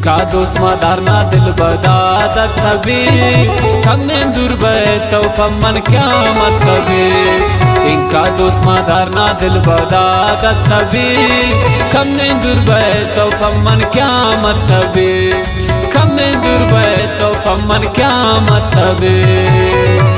Inca दोस्त मदारना दिल बदादा तभी कमें दुर्बे तो पमन क्या मत कभी इंका दोस्त मदारना दिल बदादा तभी कमें दुर्बे तो पमन क्या मत कभी कमें दुर्बे तो पमन क्या मत कभी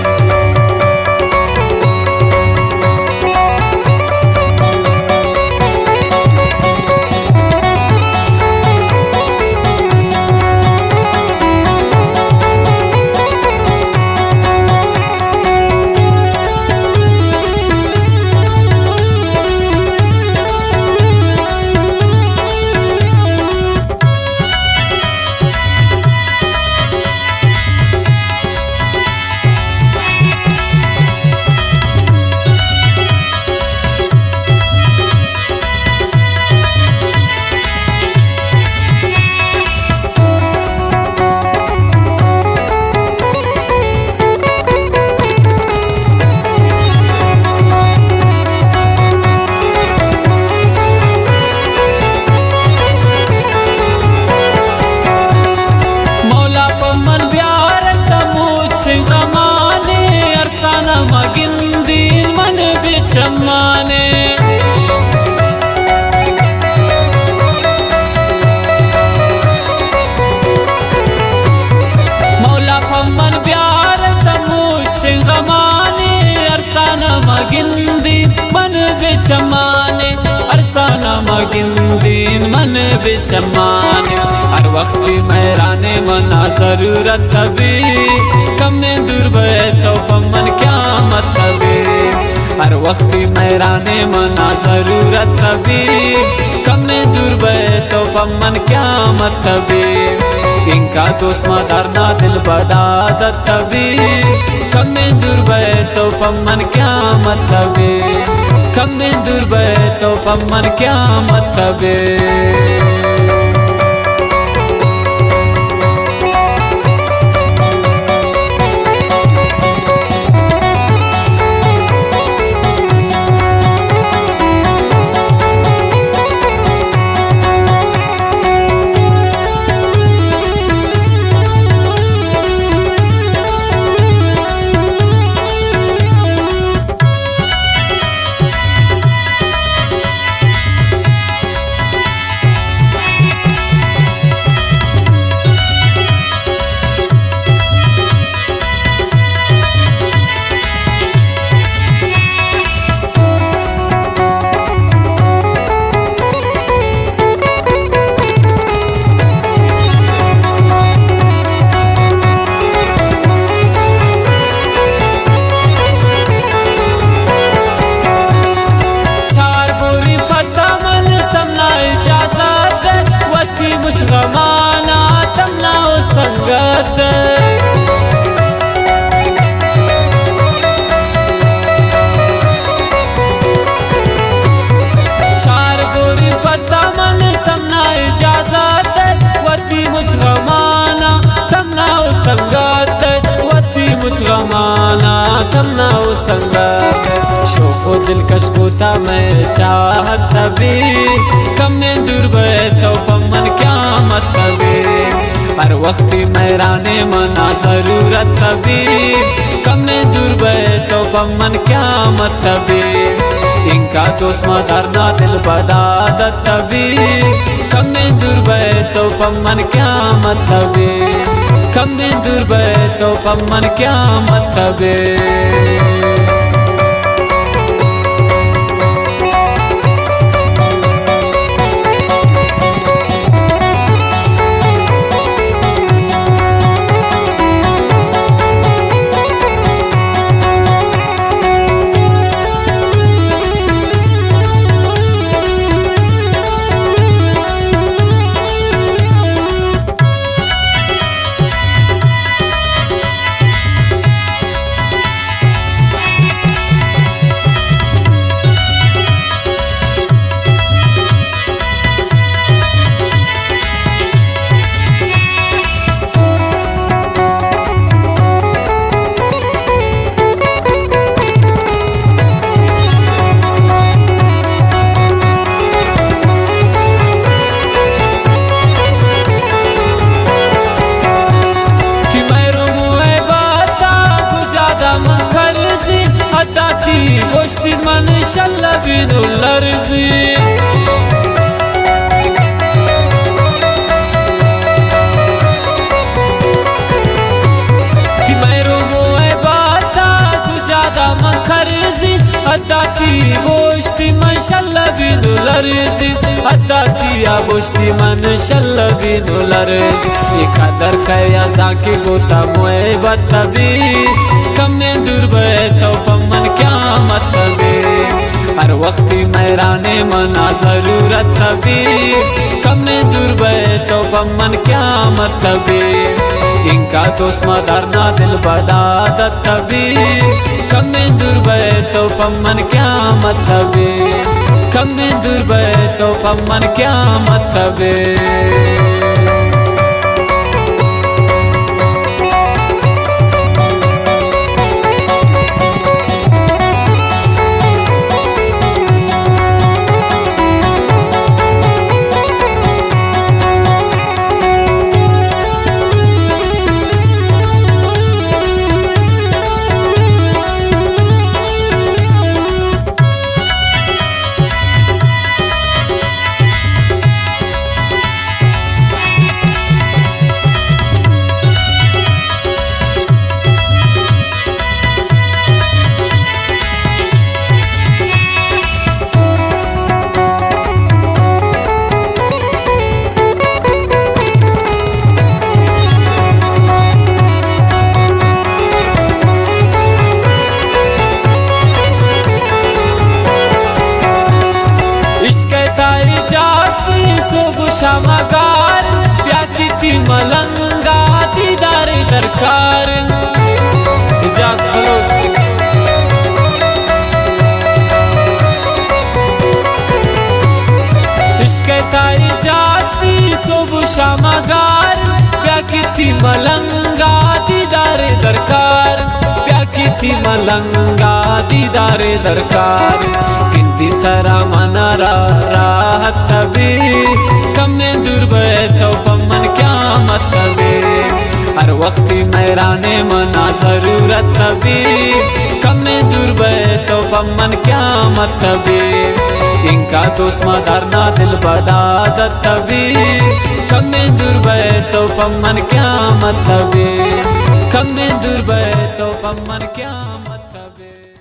मगिंदीन मन बिचमाने मौला पम्मन प्यार तमुझ ज़माने अरसाना मगिंदीन मन बिचमाने अरसाना मगिंदीन मन बिचमाने हर वक्त मेराने मना ज़रूरत तभी कमें दुर्बे तो पम्मन क्या मत कभी हर वक्त मेराने मना ज़रूरत तभी कमें दुर्बे तो पम्मन क्या मत कभी इंका दोस्त मदारना दिल बदादत तभी कमें दुर्बे तो पम्मन क्या मत कभी कमें दुर्बे तो पम्मन क्या मत कभी गमाना तमना संगत चार गोरी पता मन तमना इजाजत वती मुझ गमाना तमना संगत वती मुझ गमाना तमना संगत शोको दिलकश कोता मैं चाहत तभी कमें दुर्बे तो पम्मन क्या मत कभी हर वक्त मेराने मना ज़रूरत तभी कमें दुर्बे तो पम्मन क्या मत कभी इंका दोस्त मदारना दिल बदादत तभी कमें दुर्बे तो पम्मन क्या मत कभी कमें दुर्बे तो पम्मन क्या मत कभी بینو لرزی Hattati boşti maşallah binularzi Hattati ya boşti maşallah binularzi Ye kadar kaya sanki gota moe battabi Kamme dur bae tawpamman kyamat tabi Har waqti mayrane mana zarurat tabi Kamme dur bae tawpamman kyamat tabi इनका दोस्त मदारना दिल बदादत तभी कम में दूर बे तो पम्मन क्या मतबे कम में दूर बे तो पम्मन क्या मतबे शामगार प्याकी थी मलंगा दीदार दरकार इजाज बलोच इश्क तारी जास्ती सोब शामगार प्याकी थी मलंगा दीदार दरकार प्याकी थी मलंगा दीदार दरकार किंती तरह मनारा राहत तभी कम में दूर बे तो पम्मन क्या मतबे हर वक्ती मैराने मना जरूरत तभी कम में दूर बे तो पम्मन क्या मतबे इनका दोस्त मदारना दिल बदादत तभी कम में दूर बे तो पम्मन क्या मतबे कम में दूर बे तो पम्मन क्या मतबे।